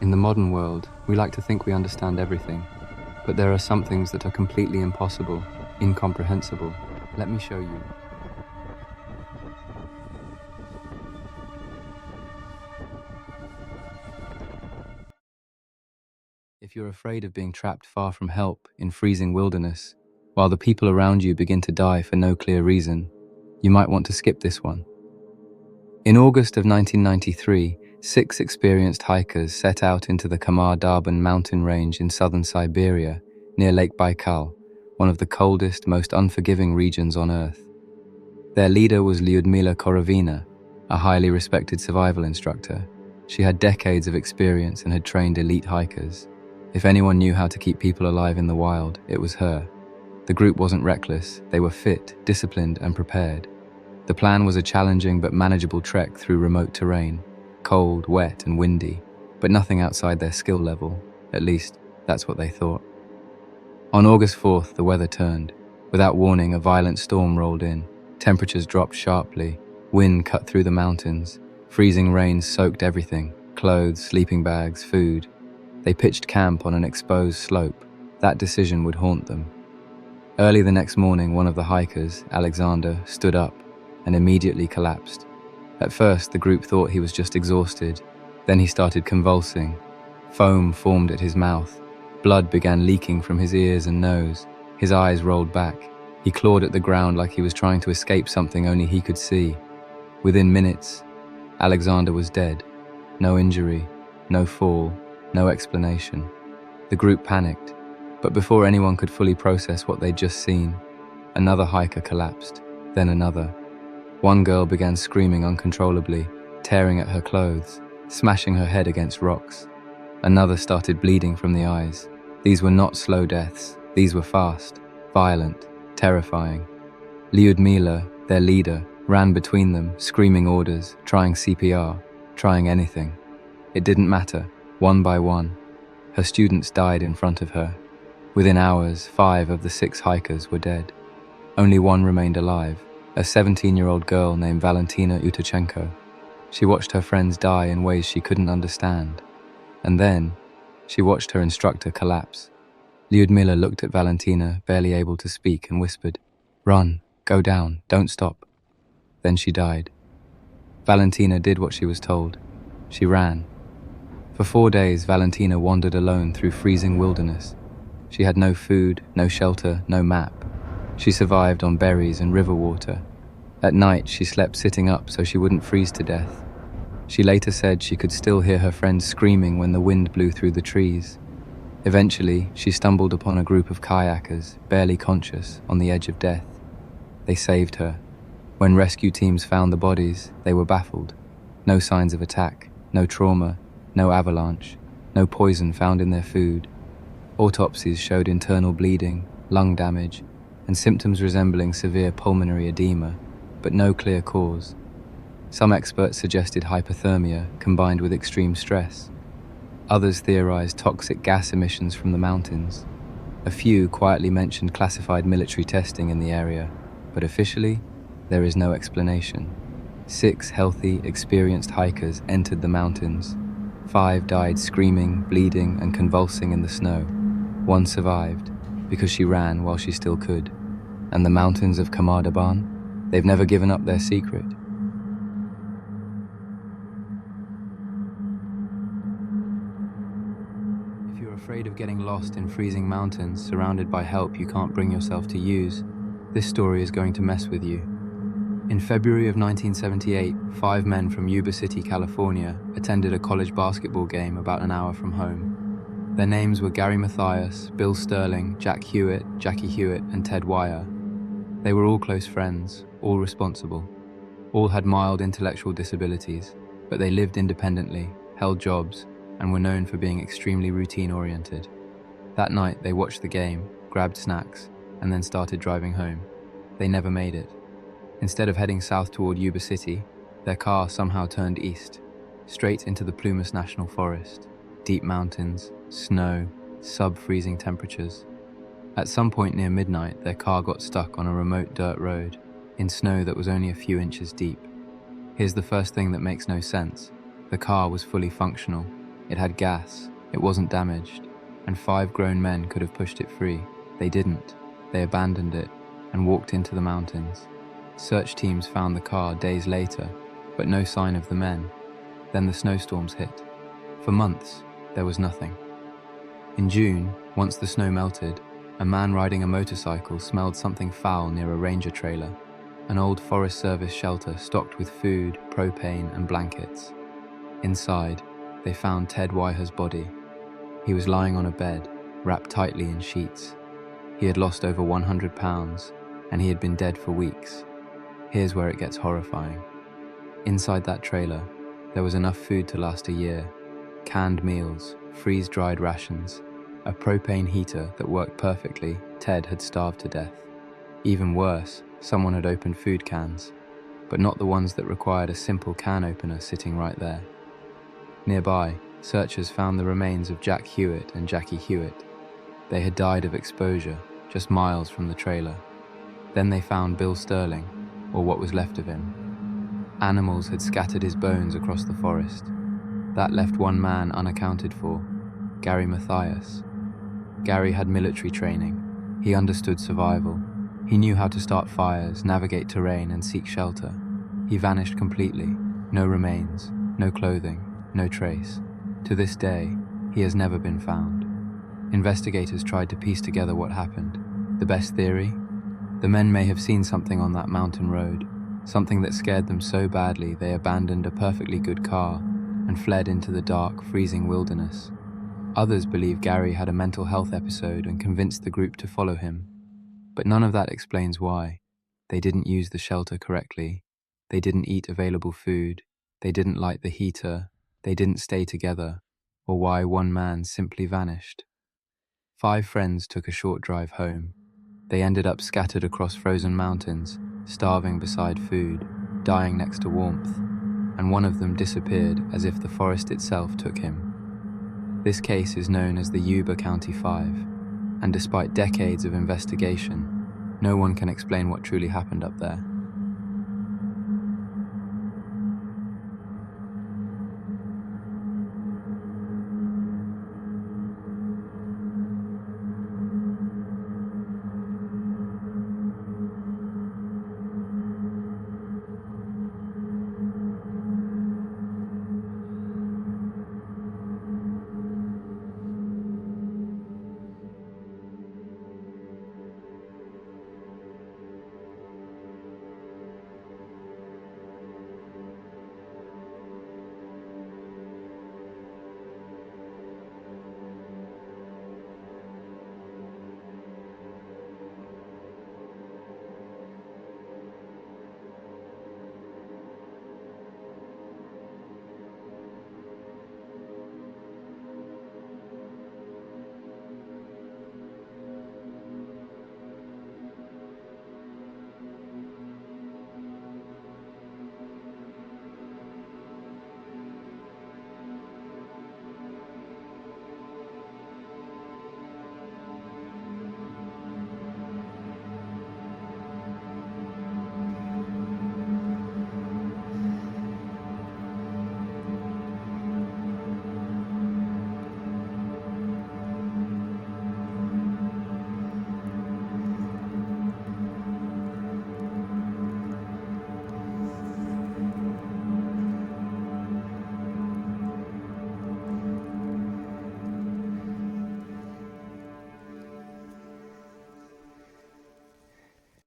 In the modern world, we like to think we understand everything, but there are some things that are completely impossible, incomprehensible. Let me show you. If you're afraid of being trapped far from help in freezing wilderness, while the people around you begin to die for no clear reason, you might want to skip this one. In August of 1993, 6 experienced hikers set out into the Kamar-Darban mountain range in southern Siberia, near Lake Baikal, one of the coldest, most unforgiving regions on Earth. Their leader was Lyudmila Korovina, a highly respected survival instructor. She had decades of experience and had trained elite hikers. If anyone knew how to keep people alive in the wild, it was her. The group wasn't reckless, they were fit, disciplined, and prepared. The plan was a challenging but manageable trek through remote terrain, cold, wet, and windy, but nothing outside their skill level. At least, that's what they thought. On August 4th, the weather turned. Without warning, a violent storm rolled in. Temperatures dropped sharply, wind cut through the mountains, freezing rain soaked everything: clothes, sleeping bags, food. They pitched camp on an exposed slope. That decision would haunt them. Early the next morning, one of the hikers, Alexander, stood up and immediately collapsed. At first, the group thought he was just exhausted. Then he started convulsing. Foam formed at his mouth. Blood began leaking from his ears and nose. His eyes rolled back. He clawed at the ground like he was trying to escape something only he could see. Within minutes, Alexander was dead. No injury, no fall, no explanation. The group panicked, but before anyone could fully process what they'd just seen, another hiker collapsed, then another. One girl began screaming uncontrollably, tearing at her clothes, smashing her head against rocks. Another started bleeding from the eyes. These were not slow deaths. These were fast, violent, terrifying. Lyudmila, their leader, ran between them, screaming orders, trying CPR, trying anything. It didn't matter. One by one, her students died in front of her. Within hours, 5 of the 6 hikers were dead. Only one remained alive, a 17-year-old girl named Valentina Utachenko. She watched her friends die in ways she couldn't understand. And then, she watched her instructor collapse. Lyudmila looked at Valentina, barely able to speak, and whispered, "Run, go down, don't stop." Then she died. Valentina did what she was told. She ran. For 4 days, Valentina wandered alone through freezing wilderness. She had no food, no shelter, no map. She survived on berries and river water. At night, she slept sitting up so she wouldn't freeze to death. She later said she could still hear her friends screaming when the wind blew through the trees. Eventually, she stumbled upon a group of kayakers, barely conscious, on the edge of death. They saved her. When rescue teams found the bodies, they were baffled. No signs of attack, no trauma, no avalanche, no poison found in their food. Autopsies showed internal bleeding, lung damage, and symptoms resembling severe pulmonary edema, but no clear cause. Some experts suggested hypothermia combined with extreme stress. Others theorized toxic gas emissions from the mountains. A few quietly mentioned classified military testing in the area, but officially, there is no explanation. 6 healthy, experienced hikers entered the mountains. 5 died screaming, bleeding, and convulsing in the snow. 1 survived, because she ran while she still could. And the mountains of Kamar-Darban? They've never given up their secret. If you're afraid of getting lost in freezing mountains surrounded by help you can't bring yourself to use, this story is going to mess with you. In February of 1978, 5 men from Yuba City, California, attended a college basketball game about an hour from home. Their names were Gary Mathias, Bill Sterling, Jack Hewitt, Jackie Hewitt, and Ted Wire. They were all close friends, all responsible. All had mild intellectual disabilities, but they lived independently, held jobs, and were known for being extremely routine-oriented. That night, they watched the game, grabbed snacks, and then started driving home. They never made it. Instead of heading south toward Yuba City, their car somehow turned east, straight into the Plumas National Forest. Deep mountains, snow, sub-freezing temperatures. At some point near midnight, their car got stuck on a remote dirt road, in snow that was only a few inches deep. Here's the first thing that makes no sense. The car was fully functional. It had gas, it wasn't damaged, and 5 grown men could have pushed it free. They didn't. They abandoned it and walked into the mountains. Search teams found the car days later, but no sign of the men. Then the snowstorms hit. For months, there was nothing. In June, once the snow melted, a man riding a motorcycle smelled something foul near a ranger trailer, an old Forest Service shelter stocked with food, propane, and blankets. Inside, they found Ted Weiher's body. He was lying on a bed, wrapped tightly in sheets. He had lost over 100 pounds, and he had been dead for weeks. Here's where it gets horrifying. Inside that trailer, there was enough food to last a year. Canned meals, freeze-dried rations, a propane heater that worked perfectly. Ted had starved to death. Even worse, someone had opened food cans, but not the ones that required a simple can opener sitting right there. Nearby, searchers found the remains of Jack Hewitt and Jackie Hewitt. They had died of exposure, just miles from the trailer. Then they found Bill Sterling, or what was left of him. Animals had scattered his bones across the forest. That left one man unaccounted for, Gary Mathias. Gary had military training. He understood survival. He knew how to start fires, navigate terrain, and seek shelter. He vanished completely. No remains, no clothing, no trace. To this day, he has never been found. Investigators tried to piece together what happened. The best theory? The men may have seen something on that mountain road, something that scared them so badly they abandoned a perfectly good car and fled into the dark, freezing wilderness. Others believe Gary had a mental health episode and convinced the group to follow him. But none of that explains why. They didn't use the shelter correctly. They didn't eat available food. They didn't light the heater. They didn't stay together. Or why one man simply vanished. 5 friends took a short drive home. They ended up scattered across frozen mountains, starving beside food, dying next to warmth, and one of them disappeared as if the forest itself took him. This case is known as the Yuba County 5, and despite decades of investigation, no one can explain what truly happened up there.